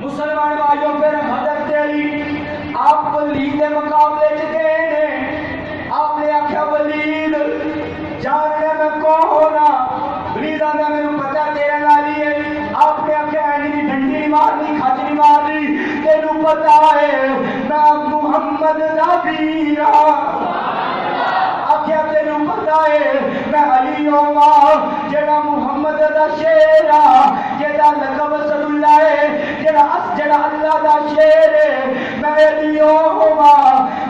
مسلمان بھائیوں پھر حضرت علی آپ ولید کے مقابلے چ گئے نے. آپ نے آخیا ولید جاننے میں کون ہاں؟ ولید آندا مینوں پتہ تیرے نال ہی ہے. آپ نے آخیا اینی ڈنڈی نہیں مارنی کھج نہیں مارنی تینوں پتہ ہے میں محمد دا ویر ہاں. آخیا تینوں پتہ ہے میں علی ہوا جڑا محمد دا شیر آ جڑا لقب صد اللہ ہے جڑا اللہ دا شیر ہے. میں علی ہوا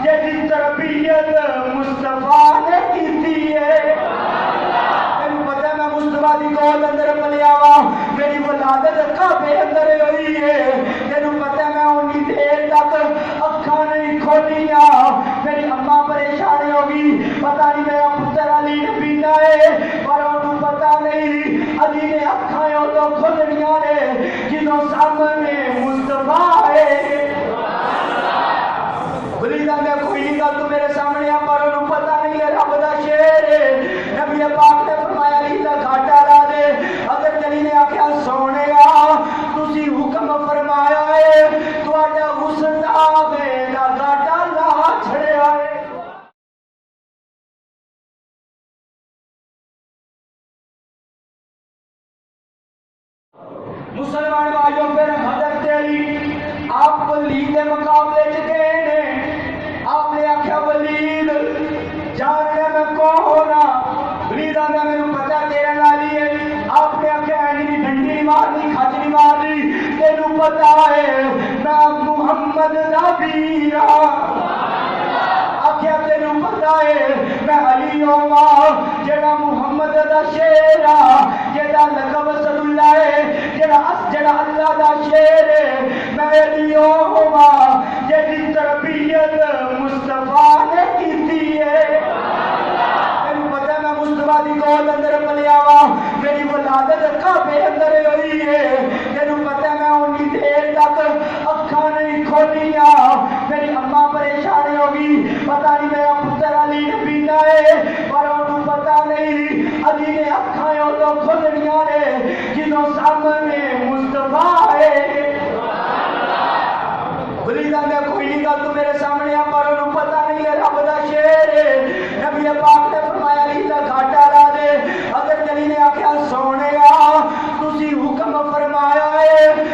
جڑی تربیت مصطفیٰ نے کیتی ہے. تینوں پتہ ہے میں مصطفیٰ دی گود اندر پلیا وا میری ولادت کعبے اندر ہوئی ہے. تینوں پتہ ہے میں اونی دیر تک اکھاں نہیں کھولیاں میری اماں پریشان ہو گئی پتہ نہیں میرا پتر علی نبی دا ہے پر انہوں پتہ نہیں علی نے اکھاں تو کھولنیاں نے جنہوں سامنے مصطفیٰ ہے. ولید آندا کوئی نہیں گل تو میرے سامنے آ پر انہوں پتہ نہیں ہے رب دا شیر ہے. نبی پاک نے فرمایا علی دا گھاٹا لا دے. حضرت علی نے آخیا سونے تسی حکم فرمایا ہے تہاڈا حسن آوے دا گھاٹا لا چھڑیا ہے. مسلمان بھائیوں پھر حضرت علی آپ ولید کے مقابلے چ گئے نے. آپ نے آخیا ولید جاننے میں کون ہاں؟ ولید آندا مینوں پتہ تیرے نال ہی ہے. آپ نے آخیا اینی ڈنڈی نہیں مارنی کھج نہیں مارنی تینوں پتہ ہے میں محمد دا ویر ہاں. آخیا تینوں پتہ ہے میں علی ہوا جڑا محمد دا شیر آ جڑا لقب صد اللہ ہے جڑا اللہ دا شیر ہے. میں علی ہوا جڑی تربیت مصطفیٰ نے کیتی ہے. تینوں پتہ ہے میں مصطفیٰ دی گود اندر پلیا وا میری ولادت کعبے اندر ہوئی ہے. تینوں پتہ ہے میں اونی دیر تک اکھاں نہیں کھولیاں میری اماں پریشان ہو گئی پتہ نہیں میرا پتر علی نبی دا ہے پر انہوں پتہ نہیں علی نے اکھاں تو کھولنیاں نے جنہوں سامنے مصطفیٰ ہے. ولید آندا کوئی نہیں گل تو میرے سامنے آ پر انہوں پتہ نہیں ہے رب دا شیر ہے. نبی پاک نے فرمایا علی دا گھاٹا لا دے. حضرت علی نے آخیا سونے تسی حکم فرمایا ہے